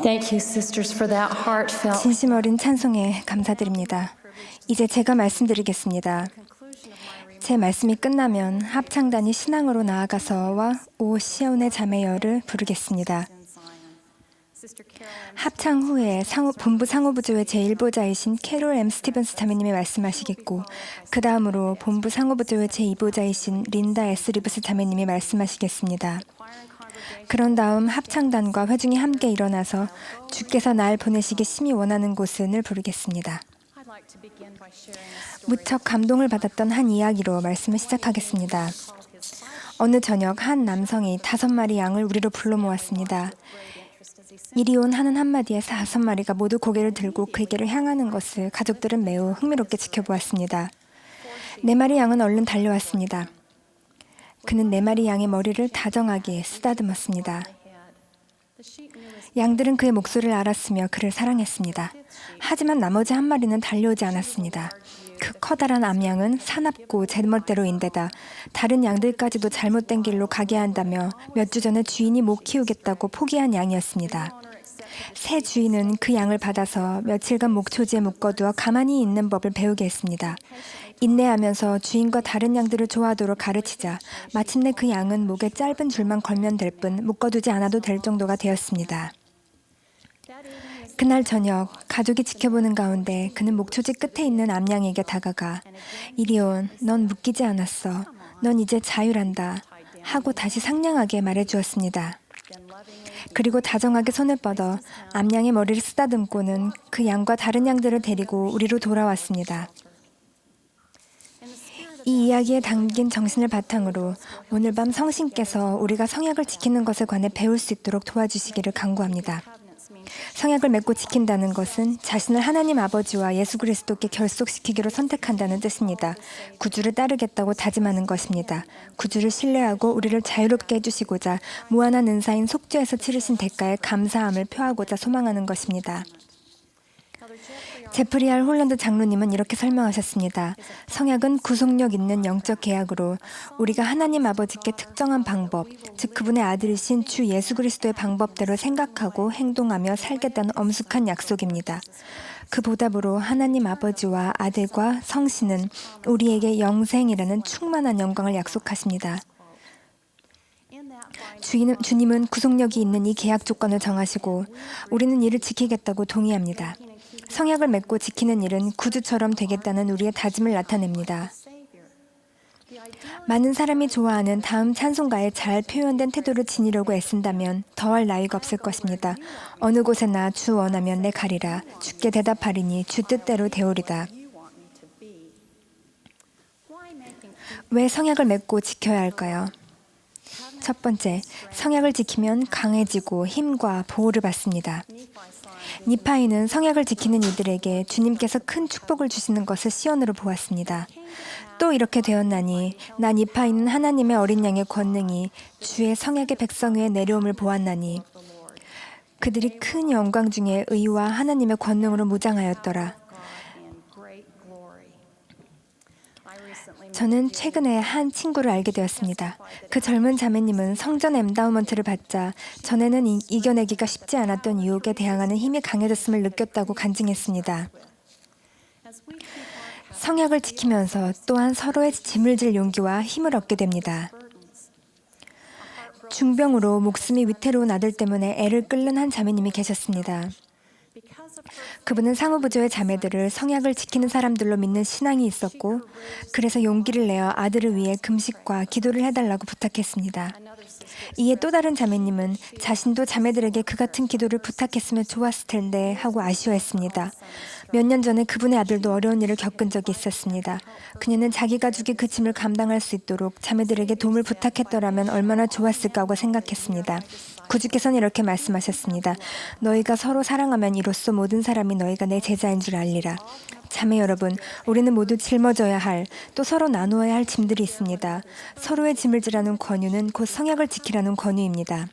Thank you, sisters, for that heartfelt. 진심 어린 찬송에 감사드립니다. 이제 제가 말씀드리겠습니다. 제 말씀이 끝나면 합창단이 신앙으로 나아가서와 오 시온의 자매여를 부르겠습니다. 합창 후에 본부 상호부조의 제1보자이신 캐롤 M. 스티븐스 자매님이 말씀하시겠고 그 다음으로 본부 상호부조의 제2보자이신 린다 S. 리브스 자매님이 말씀하시겠습니다. 그런 다음 합창단과 회중이 함께 일어나서 주께서 날 보내시기 심히 원하는 곳을 부르겠습니다. 무척 감동을 받았던 한 이야기로 말씀을 시작하겠습니다. 어느 저녁 한 남성이 5마리 양을 우리로 불러 모았습니다. 이리 온 하는 한마디에 5마리가 모두 고개를 들고 그에게로 향하는 것을 가족들은 매우 흥미롭게 지켜보았습니다. 4마리 양은 얼른 달려왔습니다. 그는 4마리 양의 머리를 다정하게 쓰다듬었습니다. 양들은 그의 목소리를 알았으며 그를 사랑했습니다. 하지만 나머지 1마리는 달려오지 않았습니다. 그 커다란 암양은 사납고 제멋대로인데다 다른 양들까지도 잘못된 길로 가게 한다며 몇 주 전에 주인이 못 키우겠다고 포기한 양이었습니다. 새 주인은 그 양을 받아서 며칠간 목초지에 묶어두어 가만히 있는 법을 배우게 했습니다. 인내하면서 주인과 다른 양들을 좋아하도록 가르치자 마침내 그 양은 목에 짧은 줄만 걸면 될 뿐 묶어두지 않아도 될 정도가 되었습니다. 그날 저녁 가족이 지켜보는 가운데 그는 목초지 끝에 있는 암양에게 다가가 이리 온, 넌 묶이지 않았어. 넌 이제 자유란다. 하고 다시 상냥하게 말해주었습니다. 그리고 다정하게 손을 뻗어 암양의 머리를 쓰다듬고는 그 양과 다른 양들을 데리고 우리로 돌아왔습니다. 이 이야기에 담긴 정신을 바탕으로 오늘 밤 성신께서 우리가 성약을 지키는 것에 관해 배울 수 있도록 도와주시기를 간구합니다. 성약을 맺고 지킨다는 것은 자신을 하나님 아버지와 예수 그리스도께 결속시키기로 선택한다는 뜻입니다. 구주를 따르겠다고 다짐하는 것입니다. 구주를 신뢰하고 우리를 자유롭게 해주시고자 무한한 은사인 속죄에서 치르신 대가에 감사함을 표하고자 소망하는 것입니다. 제프리 R. 홀런드 장로님은 이렇게 설명하셨습니다. 성약은 구속력 있는 영적 계약으로 우리가 하나님 아버지께 특정한 방법, 즉 그분의 아들이신 주 예수 그리스도의 방법대로 생각하고 행동하며 살겠다는 엄숙한 약속입니다. 그 보답으로 하나님 아버지와 아들과 성신은 우리에게 영생이라는 충만한 영광을 약속하십니다. 주님은 구속력이 있는 이 계약 조건을 정하시고 우리는 이를 지키겠다고 동의합니다. 성약을 맺고 지키는 일은 구주처럼 되겠다는 우리의 다짐을 나타냅니다. 많은 사람이 좋아하는 다음 찬송가에 잘 표현된 태도를 지니려고 애쓴다면 더할 나위가 없을 것입니다. 어느 곳에나 주 원하면 내 가리라. 주께 대답하리니 주 뜻대로 되오리다. 왜 성약을 맺고 지켜야 할까요? 첫 번째, 성약을 지키면 강해지고 힘과 보호를 받습니다. 니파이는 성약을 지키는 이들에게 주님께서 큰 축복을 주시는 것을 시온으로 보았습니다. 또 이렇게 되었나니 나 니파이는 하나님의 어린 양의 권능이 주의 성약의 백성 위에 내려옴을 보았나니 그들이 큰 영광 중에 의와 하나님의 권능으로 무장하였더라. 저는 최근에 한 친구를 알게 되었습니다. 그 젊은 자매님은 성전 엔다우먼트를 받자 전에는 이겨내기가 쉽지 않았던 유혹에 대항하는 힘이 강해졌음을 느꼈다고 간증했습니다. 성약을 지키면서 또한 서로의 짐을 질 용기와 힘을 얻게 됩니다. 중병으로 목숨이 위태로운 아들 때문에 애를 끓는 한 자매님이 계셨습니다. 그분은 상호부조의 자매들을 성약을 지키는 사람들로 믿는 신앙이 있었고 그래서 용기를 내어 아들을 위해 금식과 기도를 해달라고 부탁했습니다. 이에 또 다른 자매님은 자신도 자매들에게 그 같은 기도를 부탁했으면 좋았을 텐데 하고 아쉬워했습니다. 몇 년 전에 그분의 아들도 어려운 일을 겪은 적이 있었습니다. 그녀는 자기 가족이 그 짐을 감당할 수 있도록 자매들에게 도움을 부탁했더라면 얼마나 좋았을까 하고 생각했습니다. 구주께서는 이렇게 말씀하셨습니다. 너희가 서로 사랑하면 이로써 모든 사람이 너희가 내 제자인 줄 알리라. 자매 여러분, 우리는 모두 짊어져야 할, 또 서로 나누어야 할 짐들이 있습니다. 서로의 짐을 지라는 권유는 곧 성약을 지키라는 권유입니다.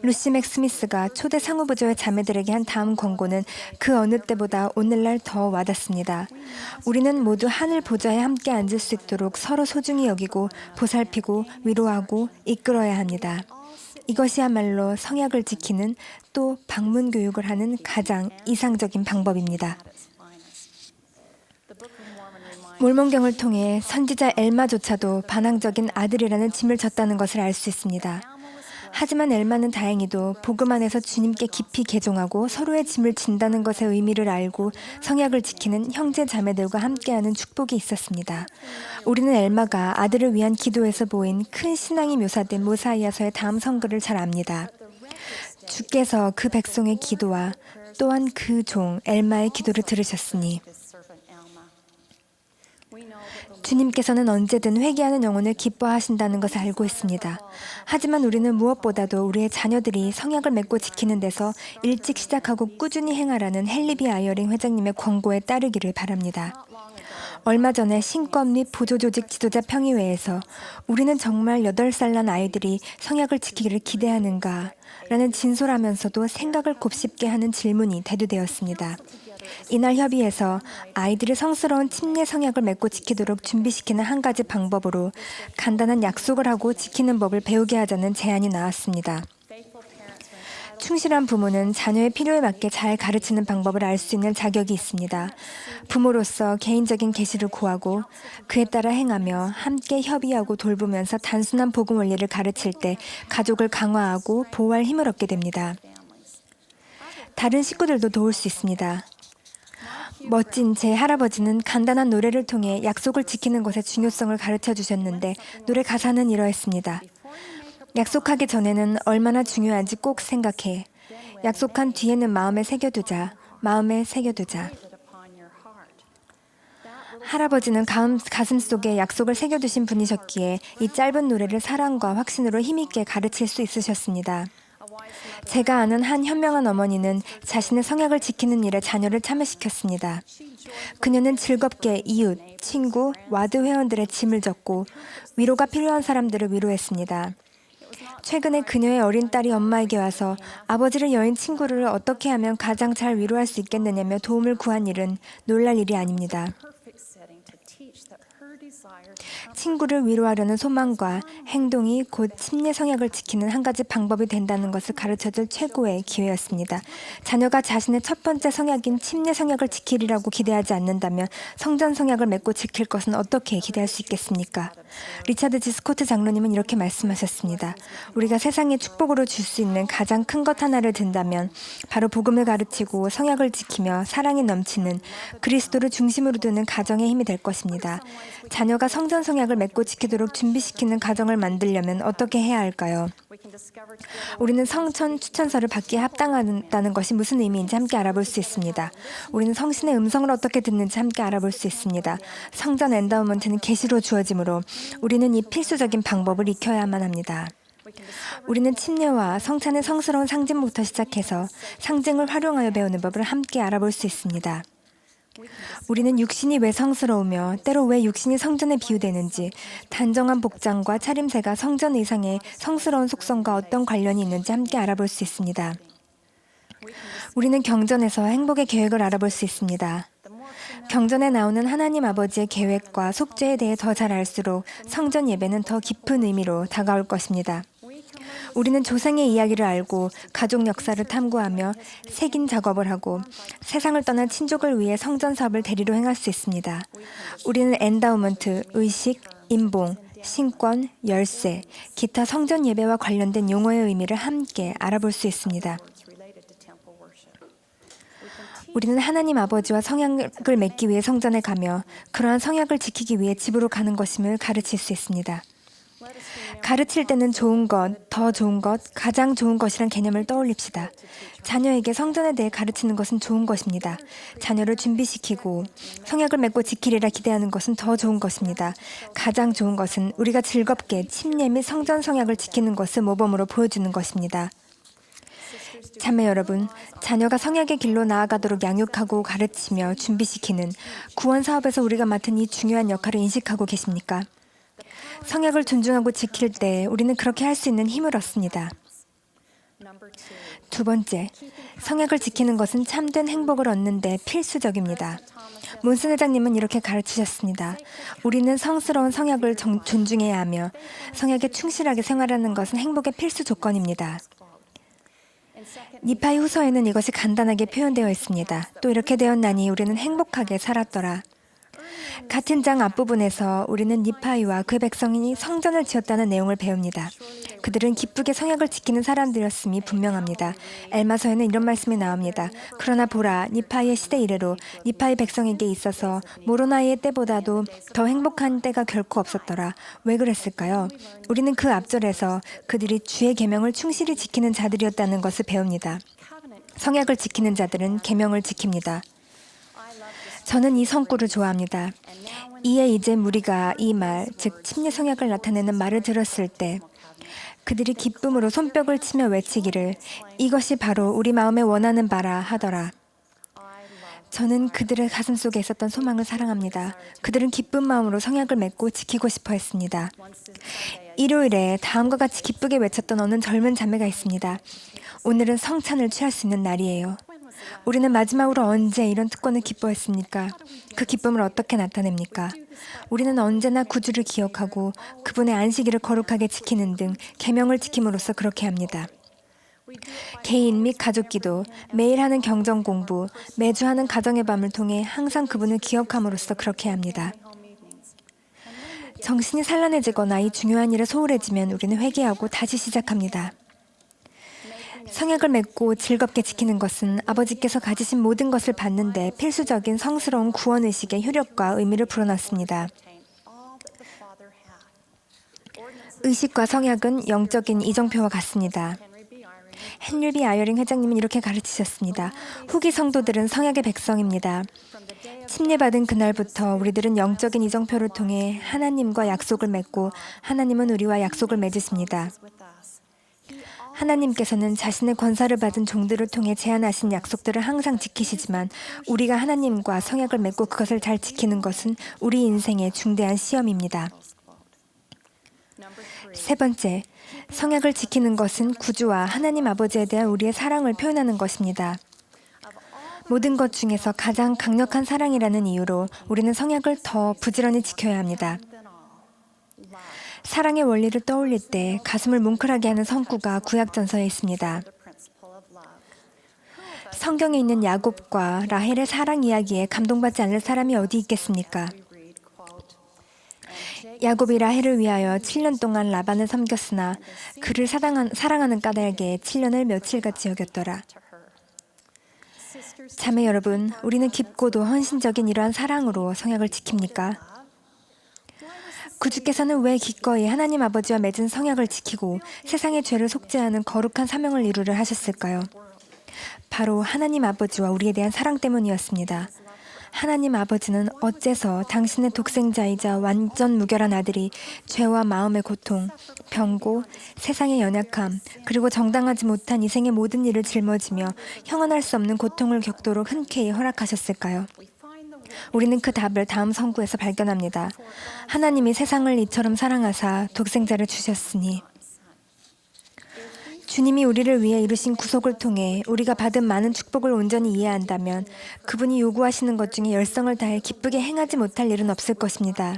루시 맥 스미스가 초대 상호부조의 자매들에게 한 다음 권고는 그 어느 때보다 오늘날 더 와닿습니다. 우리는 모두 하늘 보좌에 함께 앉을 수 있도록 서로 소중히 여기고 보살피고 위로하고 이끌어야 합니다. 이것이야말로 성약을 지키는 또 방문 교육을 하는 가장 이상적인 방법입니다. 몰몬경을 통해 선지자 엘마조차도 반항적인 아들이라는 짐을 졌다는 것을 알 수 있습니다. 하지만 엘마는 다행히도 복음 안에서 주님께 깊이 개종하고 서로의 짐을 진다는 것의 의미를 알고 성약을 지키는 형제 자매들과 함께하는 축복이 있었습니다. 우리는 엘마가 아들을 위한 기도에서 보인 큰 신앙이 묘사된 모사이아서의 다음 성글을 잘 압니다. 주께서 그 백성의 기도와 또한 그 종 엘마의 기도를 들으셨으니 주님께서는 언제든 회개하는 영혼을 기뻐하신다는 것을 알고 있습니다. 하지만 우리는 무엇보다도 우리의 자녀들이 성약을 맺고 지키는 데서 일찍 시작하고 꾸준히 행하라는 헨리 아이어링 회장님의 권고에 따르기를 바랍니다. 얼마 전에 신권 및 보조조직 지도자 평의회에서 우리는 정말 8살 난 아이들이 성약을 지키기를 기대하는가? 라는 진솔하면서도 생각을 곱씹게 하는 질문이 대두되었습니다. 이날 협의에서 아이들이 성스러운 침례 성약을 맺고 지키도록 준비시키는 한 가지 방법으로 간단한 약속을 하고 지키는 법을 배우게 하자는 제안이 나왔습니다. 충실한 부모는 자녀의 필요에 맞게 잘 가르치는 방법을 알 수 있는 자격이 있습니다. 부모로서 개인적인 계시를 구하고 그에 따라 행하며 함께 협의하고 돌보면서 단순한 복음 원리를 가르칠 때 가족을 강화하고 보호할 힘을 얻게 됩니다. 다른 식구들도 도울 수 있습니다. 멋진 제 할아버지는 간단한 노래를 통해 약속을 지키는 것의 중요성을 가르쳐 주셨는데 노래 가사는 이러했습니다. 약속하기 전에는 얼마나 중요한지 꼭 생각해. 약속한 뒤에는 마음에 새겨두자. 마음에 새겨두자. 할아버지는 가슴 속에 약속을 새겨두신 분이셨기에 이 짧은 노래를 사랑과 확신으로 힘있게 가르칠 수 있으셨습니다. 제가 아는 한 현명한 어머니는 자신의 성약을 지키는 일에 자녀를 참여시켰습니다. 그녀는 즐겁게 이웃, 친구, 와드 회원들의 짐을 졌고 위로가 필요한 사람들을 위로했습니다. 최근에 그녀의 어린 딸이 엄마에게 와서 아버지를 여인 친구를 어떻게 하면 가장 잘 위로할 수 있겠느냐며 도움을 구한 일은 놀랄 일이 아닙니다. 친구를 위로하려는 소망과 행동이 곧 침례 성약을 지키는 한 가지 방법이 된다는 것을 가르쳐줄 최고의 기회였습니다. 자녀가 자신의 첫 번째 성약인 침례 성약을 지키리라고 기대하지 않는다면 성전 성약을 맺고 지킬 것은 어떻게 기대할 수 있겠습니까? 리차드 G. 스코트 장로님은 이렇게 말씀하셨습니다. 우리가 세상에 축복으로 줄 수 있는 가장 큰 것 하나를 든다면 바로 복음을 가르치고 성약을 지키며 사랑이 넘치는 그리스도를 중심으로 두는 가정의 힘이 될 것입니다. 자녀가 성전 성약을 맺고 지키도록 준비시키는 가정을 만들려면 어떻게 해야 할까요? 우리는 성천 추천서를 받기에 합당하다는 것이 무슨 의미인지 함께 알아볼 수 있습니다. 우리는 성신의 음성을 어떻게 듣는지 함께 알아볼 수 있습니다. 성전 엔다우먼트는 계시로 주어지므로 우리는 이 필수적인 방법을 익혀야만 합니다. 우리는 침례와 성찬의 성스러운 상징부터 시작해서 상징을 활용하여 배우는 법을 함께 알아볼 수 있습니다. 우리는 육신이 왜 성스러우며 때로 왜 육신이 성전에 비유되는지, 단정한 복장과 차림새가 성전 의상의 성스러운 속성과 어떤 관련이 있는지 함께 알아볼 수 있습니다. 우리는 경전에서 행복의 계획을 알아볼 수 있습니다. 경전에 나오는 하나님 아버지의 계획과 속죄에 대해 더 잘 알수록 성전 예배는 더 깊은 의미로 다가올 것입니다. 우리는 조상의 이야기를 알고 가족 역사를 탐구하며 색인 작업을 하고 세상을 떠난 친족을 위해 성전 사업을 대리로 행할 수 있습니다. 우리는 엔다우먼트, 의식, 임봉, 신권, 열쇠, 기타 성전 예배와 관련된 용어의 의미를 함께 알아볼 수 있습니다. 우리는 하나님 아버지와 성약을 맺기 위해 성전에 가며 그러한 성약을 지키기 위해 집으로 가는 것임을 가르칠 수 있습니다. 가르칠 때는 좋은 것, 더 좋은 것, 가장 좋은 것이란 개념을 떠올립시다. 자녀에게 성전에 대해 가르치는 것은 좋은 것입니다. 자녀를 준비시키고 성약을 맺고 지키리라 기대하는 것은 더 좋은 것입니다. 가장 좋은 것은 우리가 즐겁게 침례 및 성전 성약을 지키는 것을 모범으로 보여주는 것입니다. 자매 여러분, 자녀가 성약의 길로 나아가도록 양육하고 가르치며 준비시키는 구원 사업에서 우리가 맡은 이 중요한 역할을 인식하고 계십니까? 성약을 존중하고 지킬 때 우리는 그렇게 할 수 있는 힘을 얻습니다. 두 번째, 성약을 지키는 것은 참된 행복을 얻는 데 필수적입니다. 몬슨 회장님은 이렇게 가르치셨습니다. 우리는 성스러운 성약을 존중해야 하며 성약에 충실하게 생활하는 것은 행복의 필수 조건입니다. 니파이 후서에는 이것이 간단하게 표현되어 있습니다. 또 이렇게 되었나니 우리는 행복하게 살았더라. 같은 장 앞부분에서 우리는 니파이와 그 백성이 성전을 지었다는 내용을 배웁니다. 그들은 기쁘게 성약을 지키는 사람들이었음이 분명합니다. 엘마서에는 이런 말씀이 나옵니다. 그러나 보라, 니파이의 시대 이래로 니파이 백성에게 있어서 모로나이의 때보다도 더 행복한 때가 결코 없었더라. 왜 그랬을까요? 우리는 그 앞절에서 그들이 주의 계명을 충실히 지키는 자들이었다는 것을 배웁니다. 성약을 지키는 자들은 계명을 지킵니다. 저는 이 성구를 좋아합니다. 이에 이제 무리가 이 말, 즉 침례 성약을 나타내는 말을 들었을 때 그들이 기쁨으로 손뼉을 치며 외치기를 이것이 바로 우리 마음에 원하는 바라 하더라. 저는 그들의 가슴 속에 있었던 소망을 사랑합니다. 그들은 기쁜 마음으로 성약을 맺고 지키고 싶어 했습니다. 일요일에 다음과 같이 기쁘게 외쳤던 어느 젊은 자매가 있습니다. 오늘은 성찬을 취할 수 있는 날이에요. 우리는 마지막으로 언제 이런 특권을 기뻐했습니까? 그 기쁨을 어떻게 나타냅니까? 우리는 언제나 구주를 기억하고 그분의 안식일을 거룩하게 지키는 등 계명을 지킴으로써 그렇게 합니다. 개인 및 가족 기도, 매일 하는 경전 공부, 매주 하는 가정의 밤을 통해 항상 그분을 기억함으로써 그렇게 합니다. 정신이 산란해지거나 이 중요한 일에 소홀해지면 우리는 회개하고 다시 시작합니다. 성약을 맺고 즐겁게 지키는 것은 아버지께서 가지신 모든 것을 받는 데 필수적인 성스러운 구원의식의 효력과 의미를 불어넣습니다. 의식과 성약은 영적인 이정표와 같습니다. 헨리 B. 아이어링 회장님은 이렇게 가르치셨습니다. 후기 성도들은 성약의 백성입니다. 침례받은 그날부터 우리들은 영적인 이정표를 통해 하나님과 약속을 맺고 하나님은 우리와 약속을 맺으십니다. 하나님께서는 자신의 권사를 받은 종들을 통해 제안하신 약속들을 항상 지키시지만 우리가 하나님과 성약을 맺고 그것을 잘 지키는 것은 우리 인생의 중대한 시험입니다. 세 번째, 성약을 지키는 것은 구주와 하나님 아버지에 대한 우리의 사랑을 표현하는 것입니다. 모든 것 중에서 가장 강력한 사랑이라는 이유로 우리는 성약을 더 부지런히 지켜야 합니다. 사랑의 원리를 떠올릴 때 가슴을 뭉클하게 하는 성구가 구약전서에 있습니다. 성경에 있는 야곱과 라헬의 사랑 이야기에 감동받지 않을 사람이 어디 있겠습니까? 야곱이 라헬을 위하여 7년 동안 라반을 섬겼으나 그를 사랑하는 까닭에 7년을 며칠같이 여겼더라. 자매 여러분, 우리는 깊고도 헌신적인 이러한 사랑으로 성약을 지킵니까? 구주께서는 왜 기꺼이 하나님 아버지와 맺은 성약을 지키고 세상의 죄를 속죄하는 거룩한 사명을 이루려 하셨을까요? 바로 하나님 아버지와 우리에 대한 사랑 때문이었습니다. 하나님 아버지는 어째서 당신의 독생자이자 완전 무결한 아들이 죄와 마음의 고통, 병고, 세상의 연약함, 그리고 정당하지 못한 이 생의 모든 일을 짊어지며 형언할 수 없는 고통을 겪도록 흔쾌히 허락하셨을까요? 우리는 그 답을 다음 성구에서 발견합니다. 하나님이 세상을 이처럼 사랑하사 독생자를 주셨으니 주님이 우리를 위해 이루신 구속을 통해 우리가 받은 많은 축복을 온전히 이해한다면 그분이 요구하시는 것 중에 열성을 다해 기쁘게 행하지 못할 일은 없을 것입니다.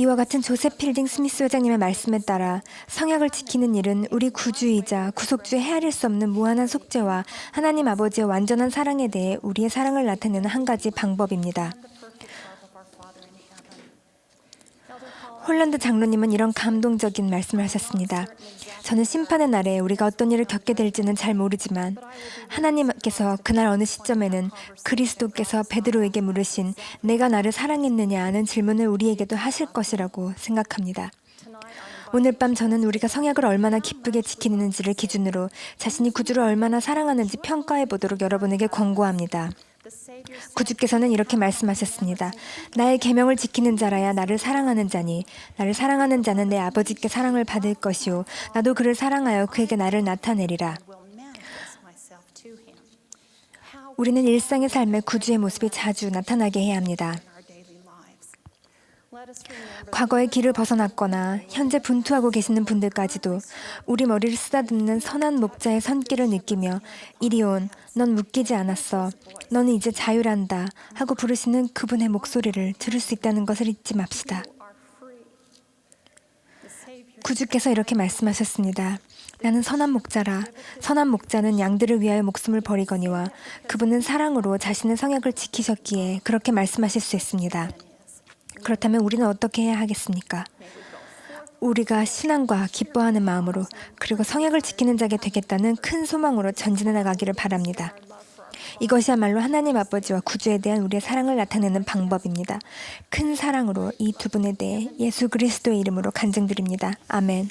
이와 같은 조셉 필딩 스미스 회장님의 말씀에 따라 성약을 지키는 일은 우리 구주이자 구속주의 헤아릴 수 없는 무한한 속죄와 하나님 아버지의 완전한 사랑에 대해 우리의 사랑을 나타내는 한 가지 방법입니다. 홀란드 장로님은 이런 감동적인 말씀을 하셨습니다. 저는 심판의 날에 우리가 어떤 일을 겪게 될지는 잘 모르지만 하나님께서 그날 어느 시점에는 그리스도께서 베드로에게 물으신 내가 나를 사랑했느냐는 질문을 우리에게도 하실 것이라고 생각합니다. 오늘 밤 저는 우리가 성약을 얼마나 기쁘게 지키는지를 기준으로 자신이 구주를 얼마나 사랑하는지 평가해 보도록 여러분에게 권고합니다. 구주께서는 이렇게 말씀하셨습니다. 나의 계명을 지키는 자라야 나를 사랑하는 자니 나를 사랑하는 자는 내 아버지께 사랑을 받을 것이요 나도 그를 사랑하여 그에게 나를 나타내리라. 우리는 일상의 삶에 구주의 모습이 자주 나타나게 해야 합니다. 과거의 길을 벗어났거나 현재 분투하고 계시는 분들까지도 우리 머리를 쓰다듬는 선한 목자의 손길을 느끼며 이리 온, 넌 묶이지 않았어, 너는 이제 자유란다 하고 부르시는 그분의 목소리를 들을 수 있다는 것을 잊지 맙시다. 구주께서 이렇게 말씀하셨습니다. 나는 선한 목자라. 선한 목자는 양들을 위하여 목숨을 버리거니와 그분은 사랑으로 자신의 성약을 지키셨기에 그렇게 말씀하실 수 있습니다. 그렇다면 우리는 어떻게 해야 하겠습니까? 우리가 신앙과 기뻐하는 마음으로 그리고 성약을 지키는 자가 되겠다는 큰 소망으로 전진해 나가기를 바랍니다. 이것이야말로 하나님 아버지와 구주에 대한 우리의 사랑을 나타내는 방법입니다. 큰 사랑으로 이 두 분에 대해 예수 그리스도의 이름으로 간증드립니다. 아멘.